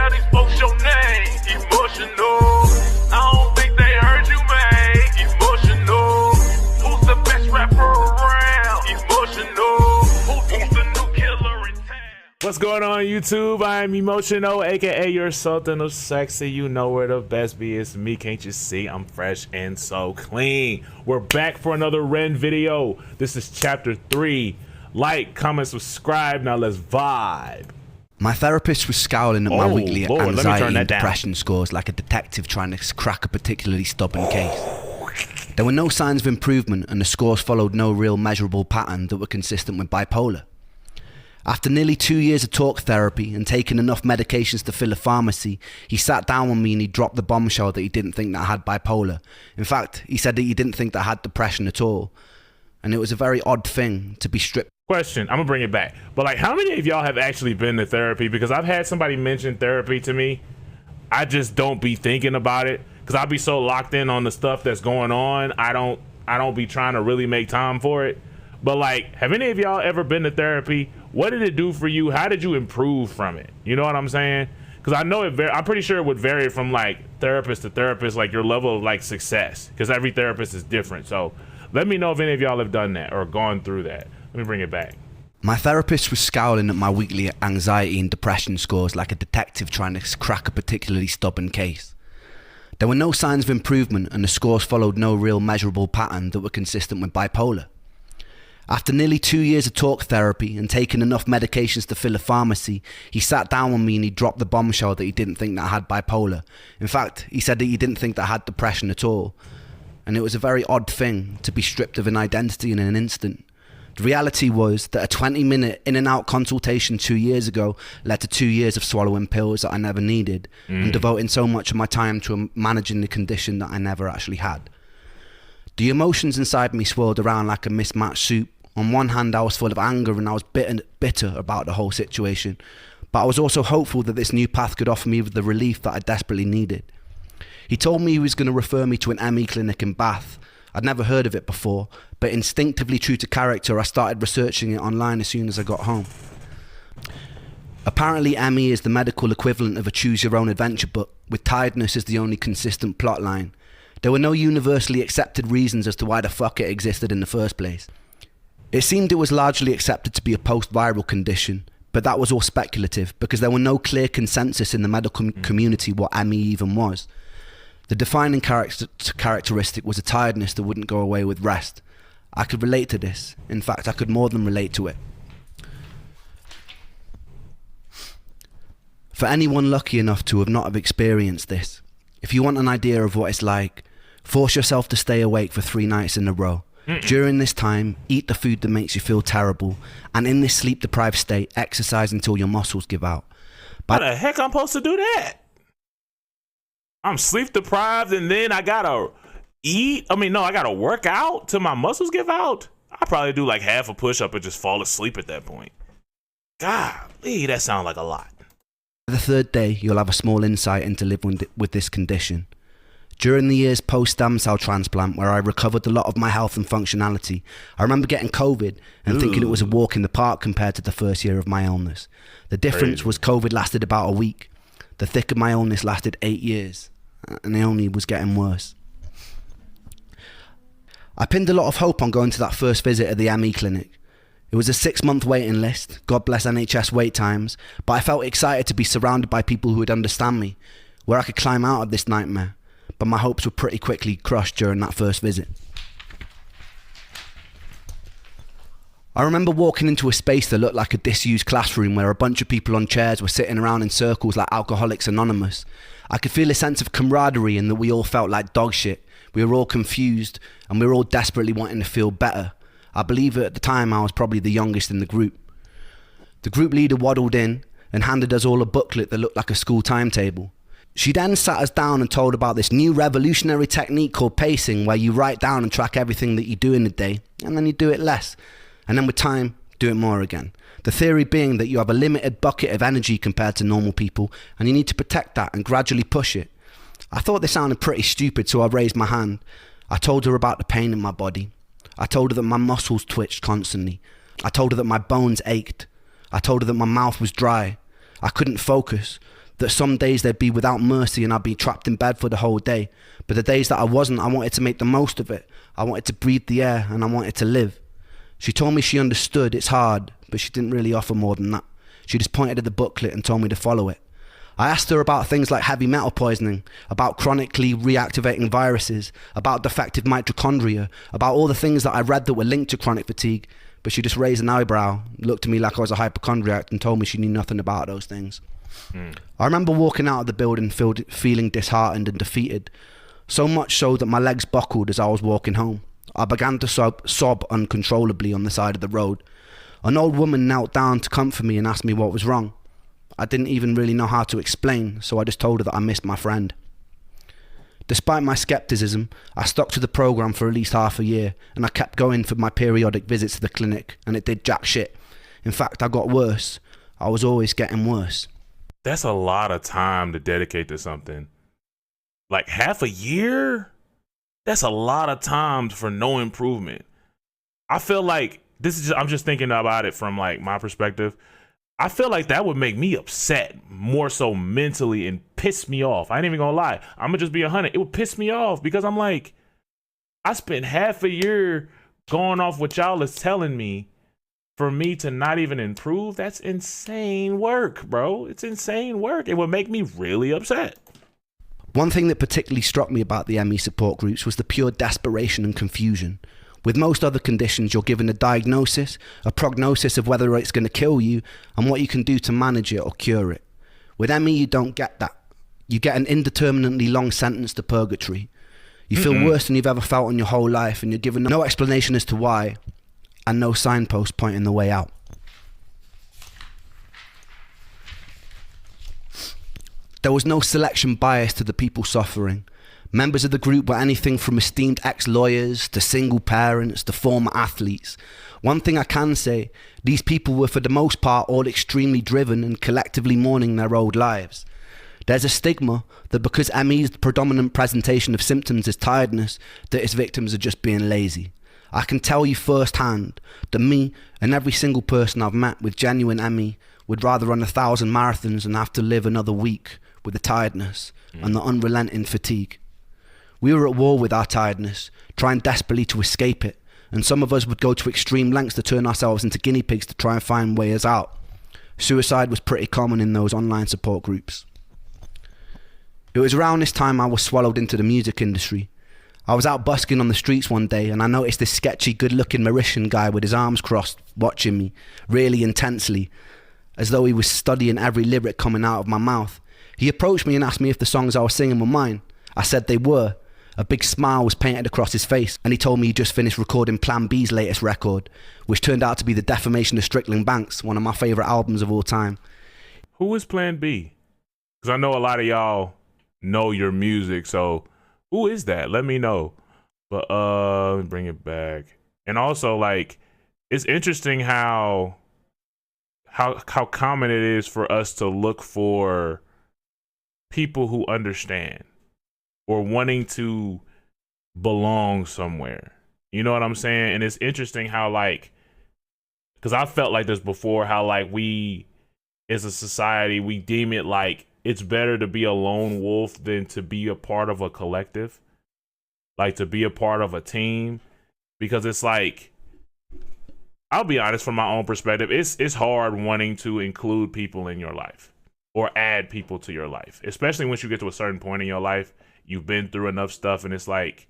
how these folks your name. Emotional. I don't think they heard you, man. Emotional. Who's the best rapper around? Emotional. Who's the new killer in town? What's going on, YouTube? I'm Emotional, aka you're something of sexy. You know where the best be. It's me, can't you see? I'm fresh and so clean. We're back for another Ren video. This is chapter 3. Like, comment, subscribe. Now let's vibe. My therapist was scowling at my weekly Lord, anxiety and depression scores like a detective trying to crack a particularly stubborn case. There were no signs of improvement, and the scores followed no real measurable pattern that were consistent with bipolar. After nearly 2 years of talk therapy and taking enough medications to fill a pharmacy, he sat down with me and he dropped the bombshell that he didn't think that I had bipolar. In fact, he said that he didn't think that I had depression at all. And it was a very odd thing to be stripped. Question, I'm gonna bring it back. But like, how many of y'all have actually been to therapy? Because I've had somebody mention therapy to me. I just don't be thinking about it because I'll be so locked in on the stuff that's going on. I don't be trying to really make time for it. But like, have any of y'all ever been to therapy? What did it do for you? How did you improve from it? You know what I'm saying? Because I know I'm pretty sure it would vary from like therapist to therapist, like your level of like success, because every therapist is different. So let me know if any of y'all have done that or gone through that. Let me bring it back. My therapist was scowling at my weekly anxiety and depression scores like a detective trying to crack a particularly stubborn case. There were no signs of improvement, and the scores followed no real measurable pattern that were consistent with bipolar. After nearly 2 years of talk therapy and taking enough medications to fill a pharmacy, he sat down with me and he dropped the bombshell that he didn't think that I had bipolar. In fact, he said that he didn't think that I had depression at all. And it was a very odd thing to be stripped of an identity in an instant. The reality was that a 20-minute in and out consultation 2 years ago led to 2 years of swallowing pills that I never needed and devoting so much of my time to managing the condition that I never actually had. The emotions inside me swirled around like a mismatched soup. On one hand, I was full of anger and I was bitter about the whole situation, but I was also hopeful that this new path could offer me the relief that I desperately needed. He told me he was going to refer me to an ME clinic in Bath. I'd never heard of it before, but instinctively true to character, I started researching it online as soon as I got home. Apparently, ME is the medical equivalent of a choose-your-own-adventure book, with tiredness as the only consistent plotline. There were no universally accepted reasons as to why the fuck it existed in the first place. It seemed it was largely accepted to be a post-viral condition, but that was all speculative because there were no clear consensus in the medical community what ME even was. The defining characteristic was a tiredness that wouldn't go away with rest. I could relate to this. In fact, I could more than relate to it. For anyone lucky enough to have not have experienced this, if you want an idea of what it's like, force yourself to stay awake for 3 nights in a row. During this time, eat the food that makes you feel terrible, and in this sleep-deprived state, exercise until your muscles give out. How the heck I'm supposed to do that? I'm sleep-deprived, and then I gotta eat? I gotta work out till my muscles give out? I'll probably do like half a push-up and just fall asleep at that point. Golly, that sounds like a lot. The third day, you'll have a small insight into living with this condition. During the years post-stem cell transplant, where I recovered a lot of my health and functionality, I remember getting COVID and thinking it was a walk in the park compared to the first year of my illness. The difference was COVID lasted about a week. The thick of my illness lasted 8 years, and it only was getting worse. I pinned a lot of hope on going to that first visit at the ME clinic. It was a 6-month waiting list, God bless NHS wait times, but I felt excited to be surrounded by people who would understand me, where I could climb out of this nightmare. But my hopes were pretty quickly crushed during that first visit. I remember walking into a space that looked like a disused classroom where a bunch of people on chairs were sitting around in circles like Alcoholics Anonymous. I could feel a sense of camaraderie in that we all felt like dog shit. We were all confused and we were all desperately wanting to feel better. I believe at the time I was probably the youngest in the group. The group leader waddled in and handed us all a booklet that looked like a school timetable. She then sat us down and told about this new revolutionary technique called pacing, where you write down and track everything that you do in a day, and then you do it less. And then with time, do it more again. The theory being that you have a limited bucket of energy compared to normal people, and you need to protect that and gradually push it. I thought this sounded pretty stupid, so I raised my hand. I told her about the pain in my body. I told her that my muscles twitched constantly. I told her that my bones ached. I told her that my mouth was dry. I couldn't focus. That some days they'd be without mercy and I'd be trapped in bed for the whole day. But the days that I wasn't, I wanted to make the most of it. I wanted to breathe the air and I wanted to live. She told me she understood it's hard, but she didn't really offer more than that. She just pointed at the booklet and told me to follow it. I asked her about things like heavy metal poisoning, about chronically reactivating viruses, about defective mitochondria, about all the things that I read that were linked to chronic fatigue, but she just raised an eyebrow, looked at me like I was a hypochondriac and told me she knew nothing about those things. I remember walking out of the building feeling disheartened and defeated, so much so that my legs buckled as I was walking home. I began to sob uncontrollably on the side of the road. An old woman knelt down to comfort me and asked me what was wrong. I didn't even really know how to explain, so I just told her that I missed my friend. Despite my skepticism, I stuck to the program for at least half a year, and I kept going for my periodic visits to the clinic, and it did jack shit. In fact, I got worse. I was always getting worse. That's a lot of time to dedicate to something. Like half a year? That's a lot of time for no improvement. I feel like I'm just thinking about it from like my perspective. I feel like that would make me upset more so mentally and piss me off. I ain't even gonna lie. I'm gonna just be 100. It would piss me off because I'm like, I spent half a year going off what y'all is telling me for me to not even improve. That's insane work, bro. It's insane work. It would make me really upset. One thing that particularly struck me about the ME support groups was the pure desperation and confusion. With most other conditions, you're given a diagnosis, a prognosis of whether it's going to kill you, and what you can do to manage it or cure it. With ME, you don't get that. You get an indeterminately long sentence to purgatory. You feel worse than you've ever felt in your whole life, and you're given no explanation as to why, and no signpost pointing the way out. There was no selection bias to the people suffering. Members of the group were anything from esteemed ex-lawyers to single parents to former athletes. One thing I can say, these people were for the most part all extremely driven and collectively mourning their old lives. There's a stigma that because ME's predominant presentation of symptoms is tiredness, that its victims are just being lazy. I can tell you firsthand that me and every single person I've met with genuine ME would rather run 1,000 marathons than have to live another week with the tiredness and the unrelenting fatigue. We were at war with our tiredness, trying desperately to escape it, and some of us would go to extreme lengths to turn ourselves into guinea pigs to try and find ways out. Suicide was pretty common in those online support groups. It was around this time I was swallowed into the music industry. I was out busking on the streets one day and I noticed this sketchy, good-looking Mauritian guy with his arms crossed watching me, really intensely, as though he was studying every lyric coming out of my mouth. He approached me and asked me if the songs I was singing were mine. I said they were. A big smile was painted across his face, and he told me he just finished recording Plan B's latest record, which turned out to be The Defamation of Strickland Banks, one of my favourite albums of all time. Who is Plan B? Because I know a lot of y'all know your music, so who is that? Let me know. But let me bring it back. And also, like, it's interesting how common it is for us to look for people who understand or wanting to belong somewhere. You know what I'm saying? And it's interesting how, like, because I felt like this before, how, like, we as a society, we deem it like it's better to be a lone wolf than to be a part of a collective, like to be a part of a team. Because it's like, I'll be honest, from my own perspective, it's hard wanting to include people in your life or add people to your life, especially once you get to a certain point in your life. You've been through enough stuff, and it's like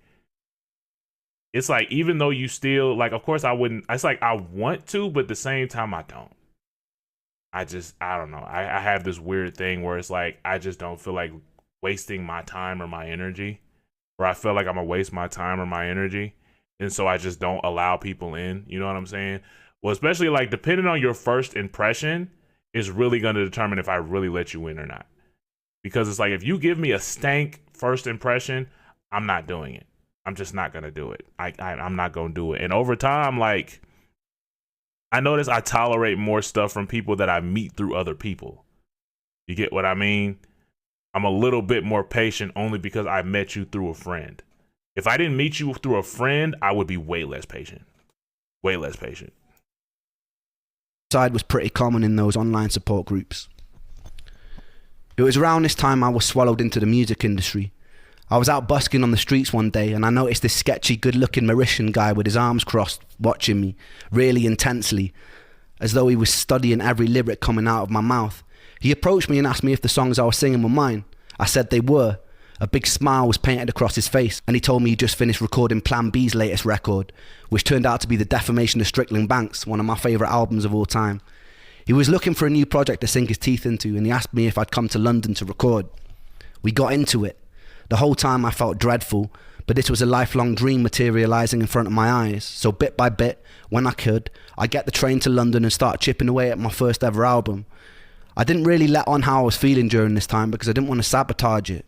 even though you still, like, of course I wouldn't, it's like I want to, but at the same time I don't. I don't know. I have this weird thing where it's like I just don't feel like wasting my time or my energy, or I feel like I'm gonna waste my time or my energy, and so I just don't allow people in. You know what I'm saying? Well, especially like depending on your first impression is really gonna determine if I really let you in or not. Because it's like if you give me a stank first impression, I'm not doing it. I'm just not gonna do it. I'm not gonna do it. And over time, like, I notice I tolerate more stuff from people that I meet through other people. You get what I mean? I'm a little bit more patient only because I met you through a friend. If I didn't meet you through a friend, I would be way less patient. Way less patient. Suicide was pretty common in those online support groups. It was around this time I was swallowed into the music industry. I was out busking on the streets one day and I noticed this sketchy, good-looking Mauritian guy with his arms crossed watching me, really intensely, as though he was studying every lyric coming out of my mouth. He approached me and asked me if the songs I was singing were mine. I said they were. A big smile was painted across his face and he told me he just finished recording Plan B's latest record, which turned out to be The Defamation of Strickland Banks, one of my favourite albums of all time. He was looking for a new project to sink his teeth into and he asked me if I'd come to London to record. We got into it. The whole time I felt dreadful, but this was a lifelong dream materialising in front of my eyes. So bit by bit, when I could, I'd get the train to London and start chipping away at my first ever album. I didn't really let on how I was feeling during this time because I didn't want to sabotage it.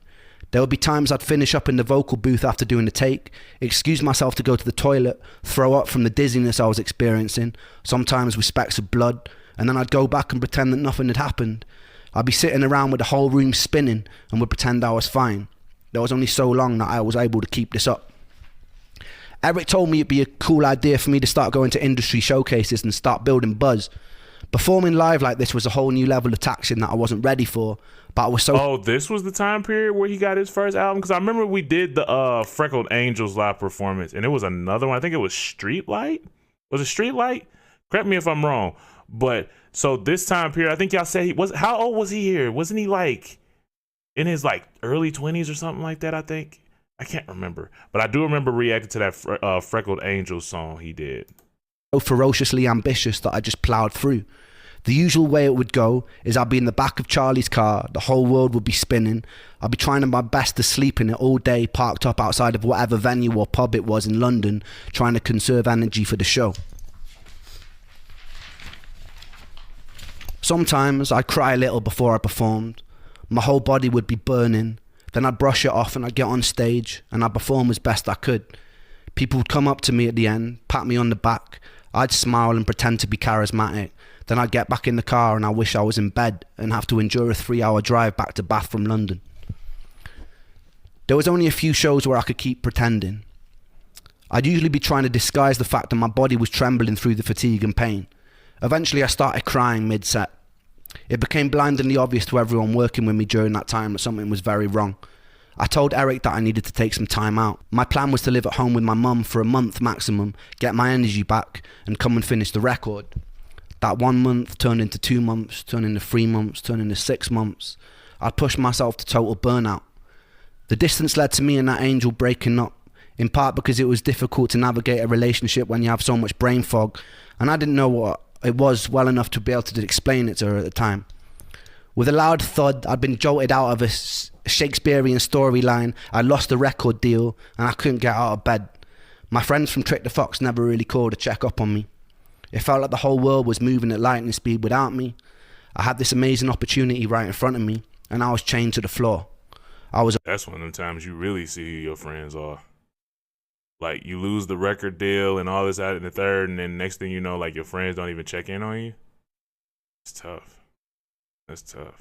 There would be times I'd finish up in the vocal booth after doing the take, excuse myself to go to the toilet, throw up from the dizziness I was experiencing, sometimes with specks of blood, and then I'd go back and pretend that nothing had happened. I'd be sitting around with the whole room spinning and would pretend I was fine. There was only so long that I was able to keep this up. Eric told me it'd be a cool idea for me to start going to industry showcases and start building buzz. Performing live like this was a whole new level of taxing that I wasn't ready for, but I was so... Oh, this was the time period where he got his first album? Because I remember we did the Freckled Angels live performance, and it was another one. I think it was Streetlight? Was it Streetlight? Correct me if I'm wrong. But, so this time period, I think y'all said he was... How old was he here? Wasn't he like... in his like early 20s or something like that, I think. I can't remember. But I do remember reacting to that Freckled Angels song he did. So ferociously ambitious that I just ploughed through. The usual way it would go is I'd be in the back of Charlie's car, the whole world would be spinning. I'd be trying my best to sleep in it all day, parked up outside of whatever venue or pub it was in London, trying to conserve energy for the show. Sometimes I'd cry a little before I performed. My whole body would be burning. Then I'd brush it off and I'd get on stage and I'd perform as best I could. People would come up to me at the end, pat me on the back. I'd smile and pretend to be charismatic. Then I'd get back in the car and I wish I was in bed and have to endure a 3-hour drive back to Bath from London. There was only a few shows where I could keep pretending. I'd usually be trying to disguise the fact that my body was trembling through the fatigue and pain. Eventually I started crying mid-set. It became blindingly obvious to everyone working with me during that time that something was very wrong. I told Eric that I needed to take some time out. My plan was to live at home with my mum for a month maximum, get my energy back, and come and finish the record. That 1 month turned into 2 months, turned into 3 months, turned into 6 months. I pushed myself to total burnout. The distance led to me and that angel breaking up, in part because it was difficult to navigate a relationship when you have so much brain fog, and I didn't know what it was well enough to be able to explain it to her at the time. With a loud thud, I'd been jolted out of a Shakespearean storyline, I lost the record deal, and I couldn't get out of bed. My friends from Trick the Fox never really called to check up on me. It felt like the whole world was moving at lightning speed without me. I had this amazing opportunity right in front of me, and I was chained to the floor. That's one of the times you really see who your friends are. Like, you lose the record deal and all this out in the third, and then next thing you know, like, your friends don't even check in on you. It's tough. That's tough.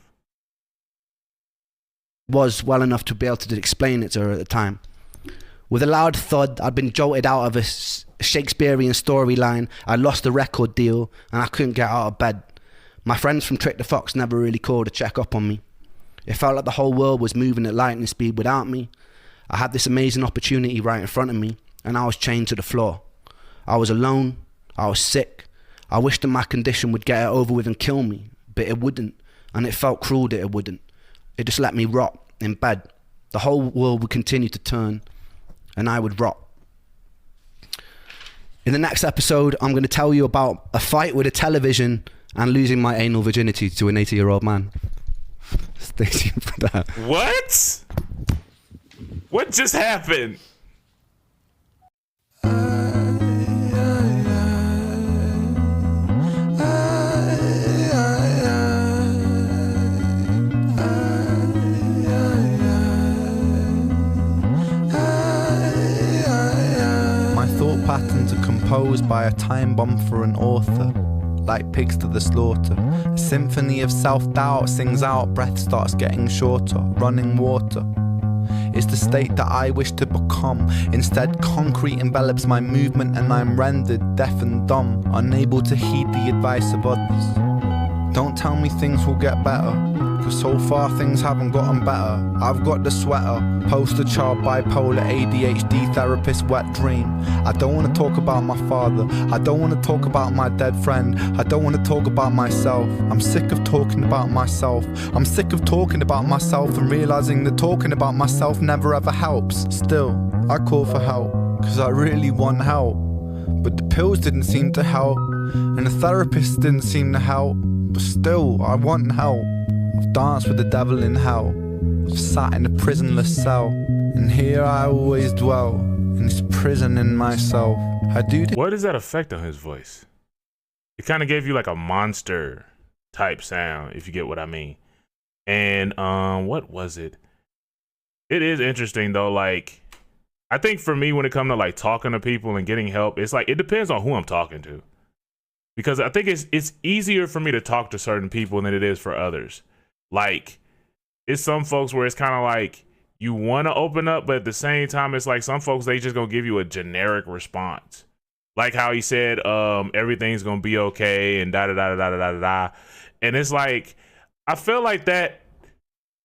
Was well enough to be able to explain it to her at the time. With a loud thud, I'd been jolted out of a Shakespearean storyline, I lost the record deal, and I couldn't get out of bed. My friends from Trick the Fox never really called to check up on me. It felt like the whole world was moving at lightning speed without me. I had this amazing opportunity right in front of me, and I was chained to the floor. I was alone, I was sick. I wished that my condition would get it over with and kill me, but it wouldn't, and it felt cruel that it wouldn't. It just let me rot in bed. The whole world would continue to turn, and I would rot. In the next episode, I'm going to tell you about a fight with a television and losing my anal virginity to an 80-year-old man. Stay tuned for that. What? What just happened? Patterns are composed by a time bomb for an author, like pigs to the slaughter. A symphony of self-doubt sings out, breath starts getting shorter. Running water is the state that I wish to become. Instead, concrete envelops my movement and I'm rendered deaf and dumb, unable to heed the advice of others. Don't tell me things will get better. Cause so far things haven't gotten better. I've got the sweater, poster child, bipolar, ADHD, therapist, wet dream. I don't wanna talk about my father, I don't wanna talk about my dead friend, I don't wanna talk about myself. I'm sick of talking about myself. I'm sick of talking about myself and realizing that talking about myself never ever helps. Still, I call for help, cause I really want help. But the pills didn't seem to help, and the therapist didn't seem to help. But still, I want help. I've danced with the devil in hell, I've sat in a prisonless cell, and here I always dwell, in this prison in myself. I do this. What is that effect on his voice? It kind of gave you like a monster type sound, if you get what I mean. And what was it? It is interesting though, like I think for me when it comes to like talking to people and getting help, it's like it depends on who I'm talking to. Because I think it's easier for me to talk to certain people than it is for others. Like it's some folks where it's kind of like you want to open up, but at the same time it's like some folks, they just gonna give you a generic response. Like how he said, everything's gonna be okay and da da da da da da da. And it's like I feel like that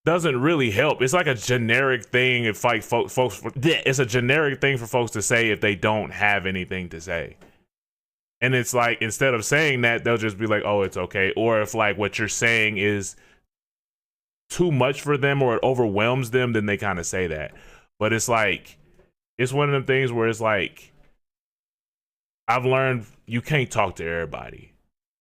doesn't really help. It's like a generic thing if like folks it's a generic thing for folks to say if they don't have anything to say. And it's like instead of saying that, they'll just be like, oh, it's okay. Or if like what you're saying is too much for them or it overwhelms them, then they kind of say that. But it's like it's one of them things where it's like I've learned you can't talk to everybody.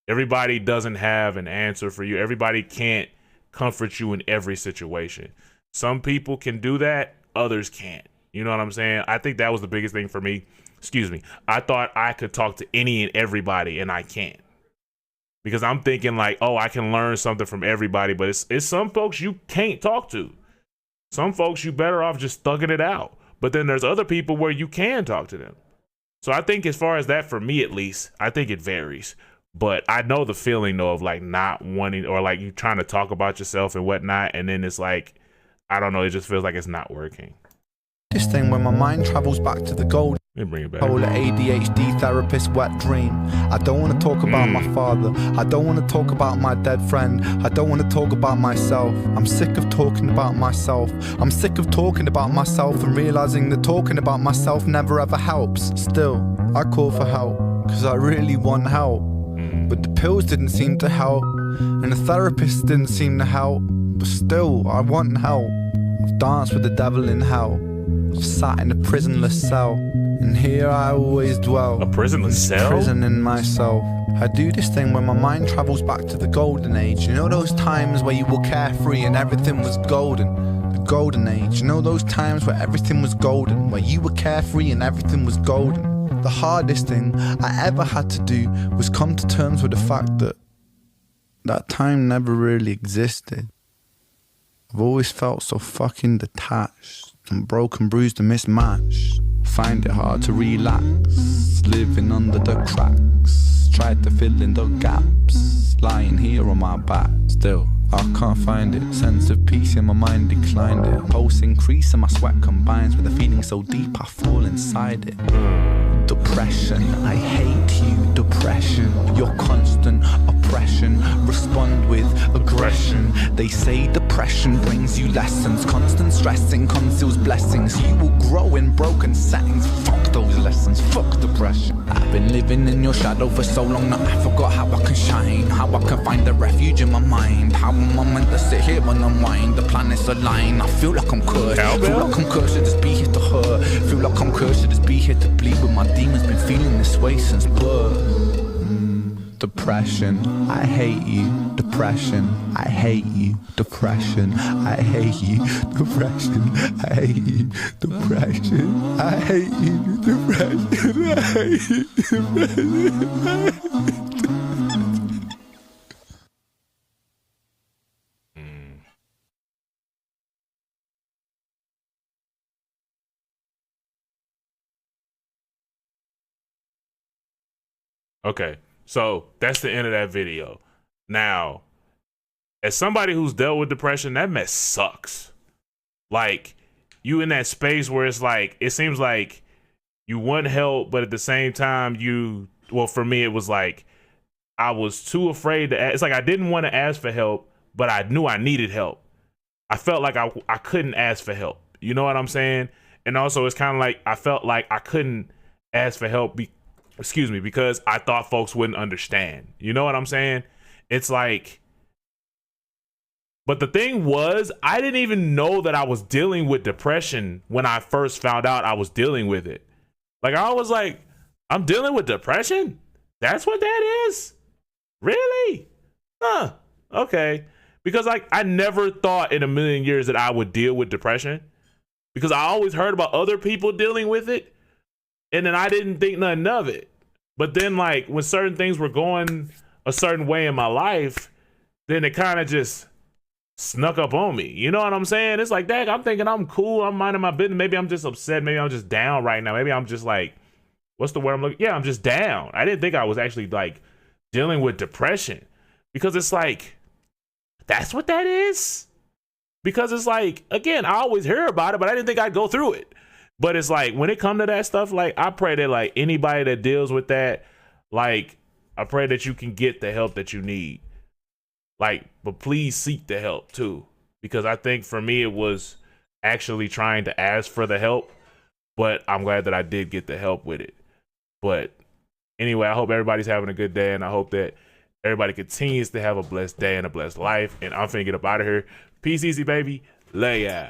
Everybody doesn't have an answer for you. Everybody can't comfort you in every situation. Some people can do that, others can't. You know what I'm saying? I think that was the biggest thing for me. Excuse me. I thought I could talk to any and everybody, and I can't. Because I'm thinking like, oh, I can learn something from everybody, but it's some folks you can't talk to. Some folks you better off just thugging it out. But then there's other people where you can talk to them. So I think as far as that, for me at least, I think it varies. But I know the feeling though of like not wanting or like you trying to talk about yourself and whatnot, and then it's like, I don't know, it just feels like it's not working. This thing when my mind travels back to the gold. Let me bring it back. Polar ADHD therapist wet dream. I don't want to talk about my father, I don't want to talk about my dead friend, I don't want to talk about myself. I'm sick of talking about myself. I'm sick of talking about myself and realizing that talking about myself never ever helps. Still, I call for help, cause I really want help. But the pills didn't seem to help, and the therapist didn't seem to help. But still, I want help. I've danced with the devil in hell, I've sat in a prisonless cell, and here I always dwell. A prisonless cell? Prison in myself. I do this thing when my mind travels back to the golden age. You know those times where you were carefree and everything was golden? The golden age. You know those times where everything was golden, where you were carefree and everything was golden? The hardest thing I ever had to do was come to terms with the fact that that time never really existed. I've always felt so fucking detached and broken, bruised and mismatched. Find it hard to relax, living under the cracks. Tried to fill in the gaps, lying here on my back. Still, I can't find it. Sense of peace in my mind declined it. Pulse increase and my sweat combines with a feeling so deep I fall inside it. Depression, I hate you, depression. Your constant oppression, respond with aggression. They say depression brings you lessons. Constant stressing conceals blessings. You will grow in broken settings. Fuck those lessons, fuck depression. I've been living in your shadow for so long that I forgot how I can shine. How I can find a refuge in my mind. How am I meant to sit here and unwind? The planets align, I feel like I'm cursed. Feel like I'm cursed to just be here to hurt. Feel like I'm cursed to just be here to bleed. But my demons been feeling this way since birth. Depression, I hate you. Depression, I hate you. Depression, I hate you. Depression, I hate you. Depression, I hate you. Depression, I hate you. Depression, I hate you. Okay, so that's the end of that video. Now, as somebody who's dealt with depression, that mess sucks. Like, you in that space where it's like, it seems like you want help, but at the same time, well, for me, it was like, I was too afraid to ask. It's like I didn't want to ask for help, but I knew I needed help. I felt like I couldn't ask for help. You know what I'm saying? And also it's kind of like I felt like I couldn't ask for help because I thought folks wouldn't understand. You know what I'm saying? It's like, but the thing was, I didn't even know that I was dealing with depression when I first found out I was dealing with it. Like, I was like, I'm dealing with depression? That's what that is? Really? Huh. Okay. Because like I never thought in a million years that I would deal with depression, because I always heard about other people dealing with it, and then I didn't think nothing of it. But then like when certain things were going a certain way in my life, then it kind of just snuck up on me. You know what I'm saying? It's like, dang, I'm thinking I'm cool, I'm minding my business. Maybe I'm just upset. Maybe I'm just down right now. Maybe I'm just like, what's the word I'm looking? Yeah, I'm just down. I didn't think I was actually like dealing with depression, because it's like, that's what that is? Because it's like, again, I always hear about it, but I didn't think I'd go through it. But it's like, when it come to that stuff, like, I pray that like anybody that deals with that, like, I pray that you can get the help that you need. Like, but please seek the help too. Because I think for me, it was actually trying to ask for the help, but I'm glad that I did get the help with it. But anyway, I hope everybody's having a good day, and I hope that everybody continues to have a blessed day and a blessed life. And I'm finna get up out of here. Peace easy, baby. Lay ya.